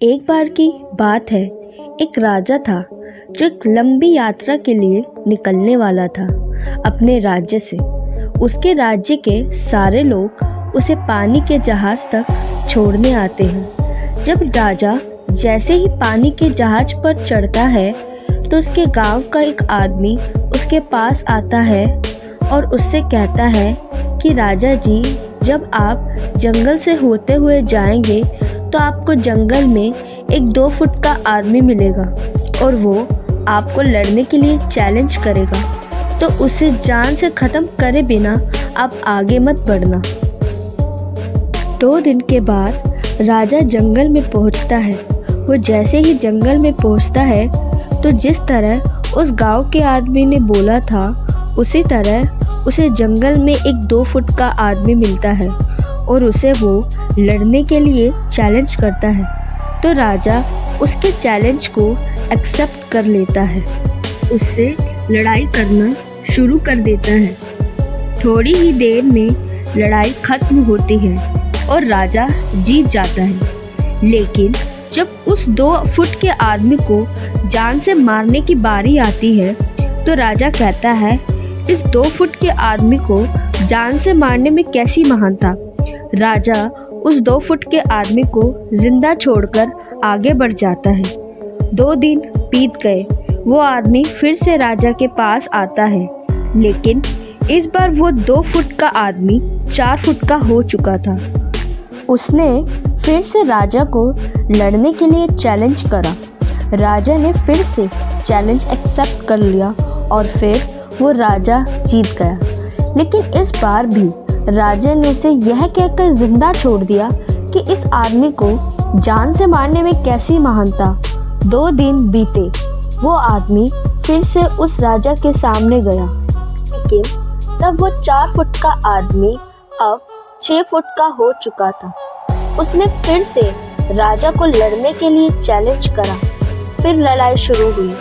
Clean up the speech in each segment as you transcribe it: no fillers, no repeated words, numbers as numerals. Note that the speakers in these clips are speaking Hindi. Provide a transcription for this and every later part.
एक बार की बात है। एक राजा था जो एक लंबी यात्रा के लिए निकलने वाला था अपने राज्य से। उसके राज्य के सारे लोग उसे पानी के जहाज तक छोड़ने आते हैं। जब राजा जैसे ही पानी के जहाज पर चढ़ता है तो उसके गांव का एक आदमी उसके पास आता है और उससे कहता है कि राजा जी, जब आप जंगल से होते हुए जाएंगे तो आपको जंगल में एक 2 फुट का आदमी मिलेगा और वो आपको लड़ने के लिए चैलेंज करेगा, तो उसे जान से ख़त्म करे बिना आप आगे मत बढ़ना। 2 दिन के बाद राजा जंगल में पहुंचता है। वो जैसे ही जंगल में पहुंचता है तो जिस तरह उस गांव के आदमी ने बोला था उसी तरह उसे जंगल में एक 2 फुट का आदमी मिलता है और उसे वो लड़ने के लिए चैलेंज करता है। तो राजा उसके चैलेंज को एक्सेप्ट कर लेता है, उससे लड़ाई करना शुरू कर देता है। थोड़ी ही देर में लड़ाई खत्म होती है और राजा जीत जाता है। लेकिन जब उस 2 फुट के आदमी को जान से मारने की बारी आती है तो राजा कहता है, इस 2 फुट के आदमी को जान से मारने में कैसी महानता। राजा उस 2 फुट के आदमी को जिंदा छोड़कर आगे बढ़ जाता है। 2 दिन बीत गए। वो आदमी फिर से राजा के पास आता है, लेकिन इस बार वो 2 फुट का आदमी 4 फुट का हो चुका था। उसने फिर से राजा को लड़ने के लिए चैलेंज करा। राजा ने फिर से चैलेंज एक्सेप्ट कर लिया और फिर वो राजा जीत गया। लेकिन इस बार भी राजा ने उसे यह कहकर जिंदा छोड़ दिया कि इस आदमी को जान से मारने में कैसी महानता। 2 दिन बीते। वो आदमी फिर से उस राजा के सामने गया, लेकिन तब वो 4 फुट का आदमी अब 6 फुट का हो चुका था। उसने फिर से राजा को लड़ने के लिए चैलेंज करा। फिर लड़ाई शुरू हुई।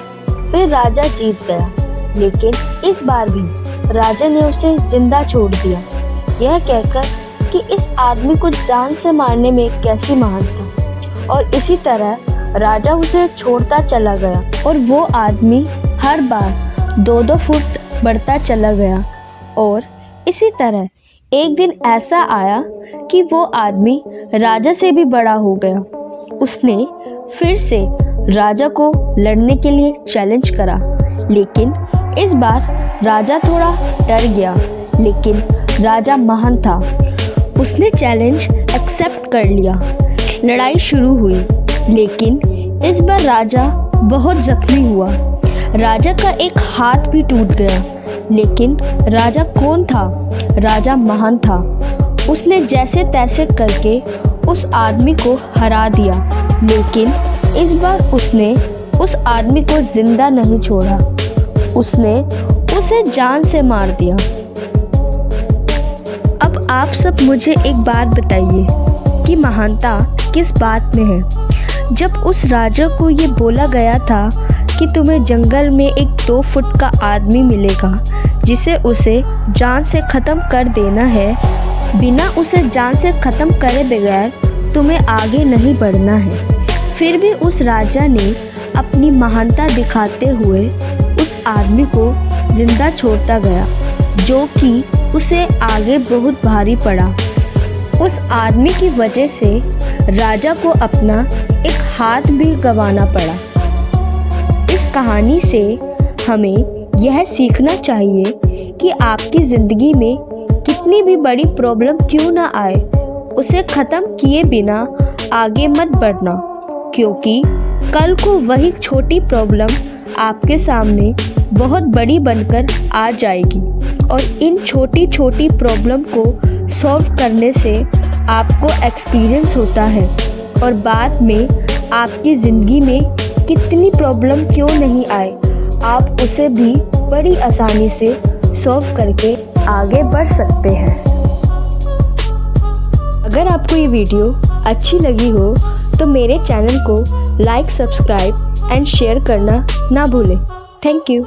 फिर राजा जीत गया, लेकिन इस बार भी राजा ने उसे जिंदा छोड़ दिया, यह कहकर कि इस आदमी को जान से मारने में कैसी महानता। और इसी तरह राजा उसे छोड़ता चला गया और वो आदमी हर बार 2-2 फुट बढ़ता चला गया। और इसी तरह एक दिन ऐसा आया कि वो आदमी राजा से भी बड़ा हो गया। उसने फिर से राजा को लड़ने के लिए चैलेंज करा, लेकिन इस बार राजा थोड़ा डर गया, लेकिन राजा महान था। उसने चैलेंज एक्सेप्ट कर लिया। लड़ाई शुरू हुई, लेकिन इस बार राजा बहुत जख्मी हुआ। राजा का एक हाथ भी टूट गया, लेकिन राजा कौन था? राजा महान था। उसने जैसे तैसे करके उस आदमी को हरा दिया, लेकिन इस बार उसने उस आदमी को जिंदा नहीं छोड़ा। उसने उसे जान से मार दिया। अब आप सब मुझे एक बात बताइए कि महानता किस बात में है। जब उस राजा को ये बोला गया था कि तुम्हें जंगल में एक 2 फुट का आदमी मिलेगा जिसे उसे जान से ख़त्म कर देना है, बिना उसे जान से ख़त्म करे बगैर तुम्हें आगे नहीं बढ़ना है, फिर भी उस राजा ने अपनी महानता दिखाते हुए उस आदमी को जिंदा छोड़ता गया, जो कि उसे आगे बहुत भारी पड़ा। उस आदमी की वजह से राजा को अपना एक हाथ भी गंवाना पड़ा। इस कहानी से हमें यह सीखना चाहिए कि आपकी ज़िंदगी में कितनी भी बड़ी प्रॉब्लम क्यों ना आए, उसे ख़त्म किए बिना आगे मत बढ़ना, क्योंकि कल को वही छोटी प्रॉब्लम आपके सामने बहुत बड़ी बनकर आ जाएगी और इन छोटी छोटी प्रॉब्लम को सॉल्व करने से आपको एक्सपीरियंस होता है और बाद में आपकी ज़िंदगी में कितनी प्रॉब्लम क्यों नहीं आए, आप उसे भी बड़ी आसानी से सॉल्व करके आगे बढ़ सकते हैं। अगर आपको ये वीडियो अच्छी लगी हो तो मेरे चैनल को लाइक, सब्सक्राइब एंड शेयर करना ना भूलें। Thank you.